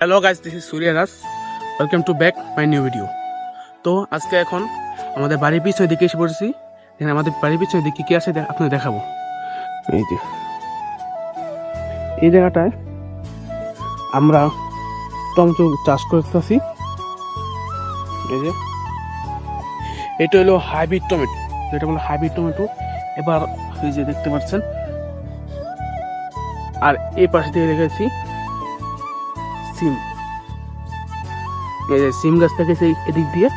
Hello guys, this is Surya Raj. Welcome to back my new video. তো আজকে এখন আমাদের বাড়ির পিছনের দিকে এসে পড়েছি। এখানে আমাদের বাড়ির পিছনের দিকে কি আছে আপনাদের দেখাবো। এই যে এই জায়গাটায় আমরা টমেটো চাষ করতেছি। এই যে এটা হলো হাইব্রিড টমেটো, যেটা বলে হাইব্রিড টমেটো। এবার এই যে দেখতে পাচ্ছেন, আর এই পাশে দিয়ে রেখেছি সিম। এই যে সিম গাছ থেকে সেই এদিক দিয়ে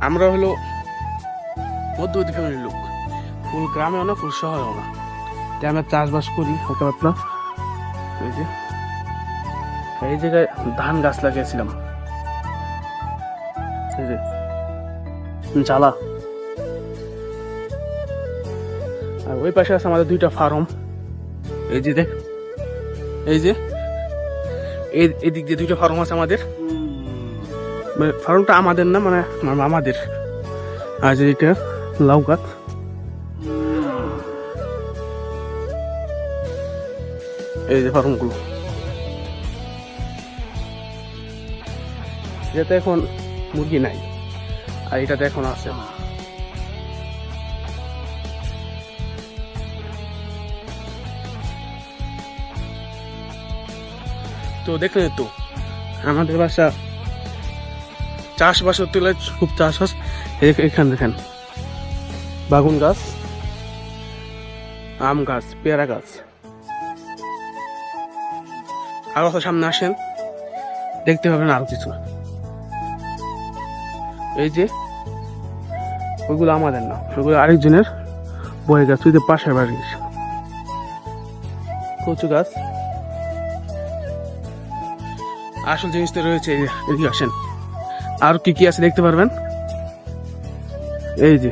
আমরা হলো মধ্যবর্তী ফ্যামিলির লোক, ফুল গ্রামেও না ফুল শহরেও না, তাই আমরা চাষবাস করি হালকা পাতলা। এই যে এই জায়গায় ধান গাছ লাগিয়েছিলাম, এই যে জ্বালা। আর ওই পাশে আছে আমাদের দুইটা ফার্ম। এই যে দেখ, এই যে এদিক দিয়ে দুইটা ফার্ম আছে আমাদের। মানে ফার্মটা আমাদের না, মানে আমাদের। আর যে এটা লাউ গাছ, এই যে ফার্মগুলো। এটাতে এখন মুরগি নাই, আর এটাতে এখন আছে। তো দেখলেন তো আমাদের বাসা চাষবাস হতে গেলে খুব চাষবাস। এখানে দেখেন বাগুন গাছ, আম গাছ, পেয়ারা গাছ। আরো সামনে আসেন, দেখতে পাবেন আরো কিছু। এই যে ওইগুলো আমাদের না, ওইগুলো আরেকজনের বই গাছ, ওই যে পাশের বাড়ির কচু গাছ। আসল জিনিসটা রয়েছে এদিকে আসেন, আর কি কি আছে দেখতে পারবেন। এই যে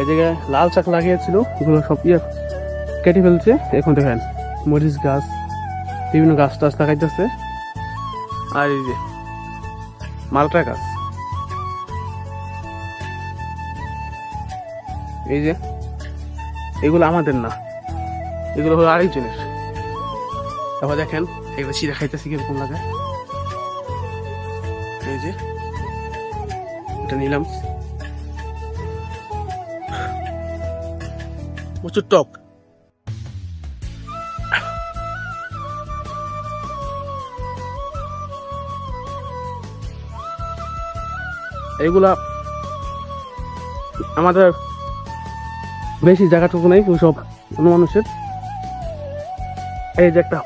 এই জায়গায় লাল শাক লাগিয়েছিল, ওগুলো সব কেটে ফেলছে। এখন দেখেন মরিচ গাছ, বিভিন্ন গাছ টাছ লাগাইতেছে। আর এই যে মালটা গাছ, এই যে এগুলো আমাদের না, এগুলো হলো আরেকজনের। তারপর দেখেন এগুলো চিড়া খাইতেছি কিরকম লাগে। এই যে এটা নিলাম, প্রচুর টক। এইগুলা আমাদের বেশি জায়গাটুকু নেই, সব অন্য মানুষের। এই যে একটা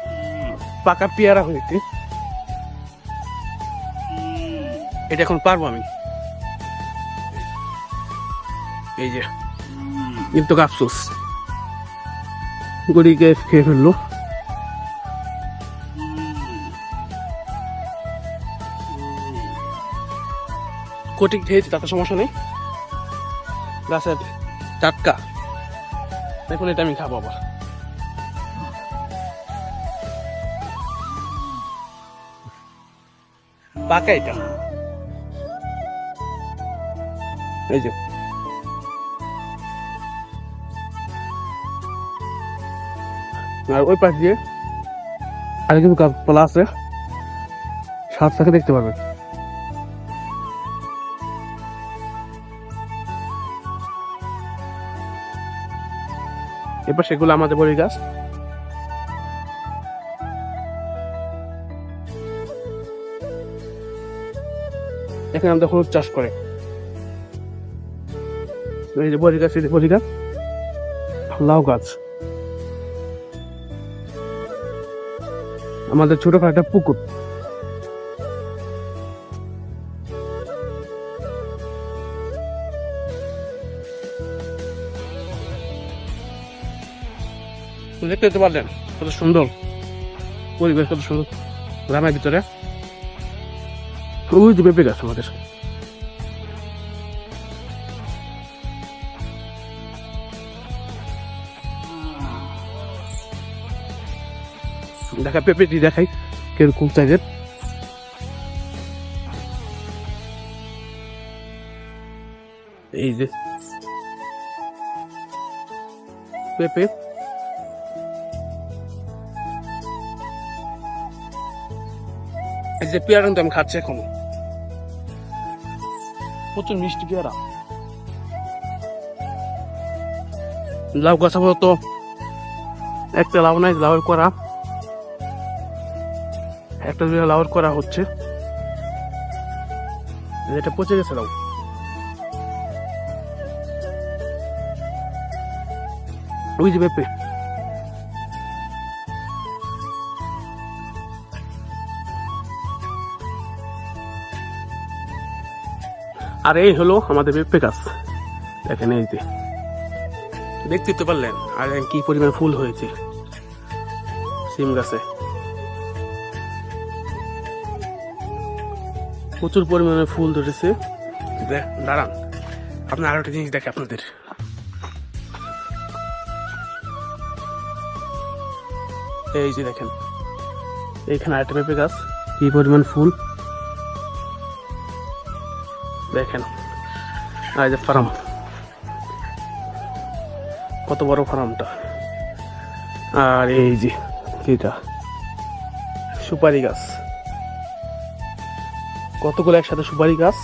পাকা পেয়ারা হয়েছে, এটা এখন পারবো আমি। এই যে কিন্তু আফসোস, গড়িকে খেয়ে ফেললো। কোটি খেয়েছি, তাতে সমস্যা নেই, গাছের টাটকা। এখন এটা আমি খাবো আবার। পাকা এটা, এই যে আর ওই পাশ দিয়ে আর কিছু গাছপালা আছে, সাত থেকে দেখতে পারবেন। এবার সেগুলো আমাদের বড়ি গাছ। এখানে আমাদের হলুদ চাষ করে। এই যে বড়ি গাছ, এই যে বড়ি গাছ, লাউ গাছ। আমাদের ছোটখাটো একটা পুকুর। দেখতে পারলেন কত সুন্দর পরিবেশ, কত সুন্দর গ্রামের ভিতরে। ওই যে পেঁপে গাছ আমাদের। দেখা পেঁপেটি দেখাই কিরকম সাইজের। এই যে পেঁপে, এই যে পেয়ারা কিন্তু আমি খাচ্ছি এখন, প্রচুর মিষ্টি পেয়ারা। লাউ গাছ আপাতত একটা লাউ নাই, লাউ করা একটা লাউ করা হচ্ছে, এটা পচে গেছে লাউ। ওই যে পেঁপে, আর এই হলো আমাদের পেঁপে গাছ। দেখেন এই যে দেখতে তো পারলেন, আর কি পরিমাণ ফুল হয়েছে সিম গাছে, প্রচুর পরিমাণে ফুল ধরেছে। দাঁড়ান আপনার আরো একটা জিনিস দেখে আপনাদের, এই যে দেখেন এইখানে আরেকটা পেঁপে গাছ, কি পরিমাণ ফুল দেখেন। আর যে ফার্ম, কত বড় ফার্মটা। আর এই যে যেটা সুপারি গাছ, কতগুলো একসাথে সুপারি গাছ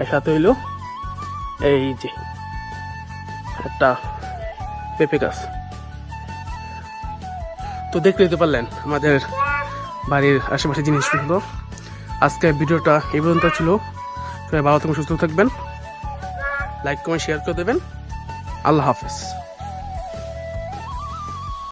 একসাথে হইলো, এই যে একটা পেঁপে গাছ। তো দেখতে দিতে পারলেন আমাদের বাড়ির আশেপাশে জিনিসগুলো। আজকে ভিডিওটা এই পর্যন্ত ছিল। সবাই ভালো থাকবেন, সুস্থ থাকবেন, লাইক কমেন্ট শেয়ার করে দেবেন। আল্লাহ হাফেজ।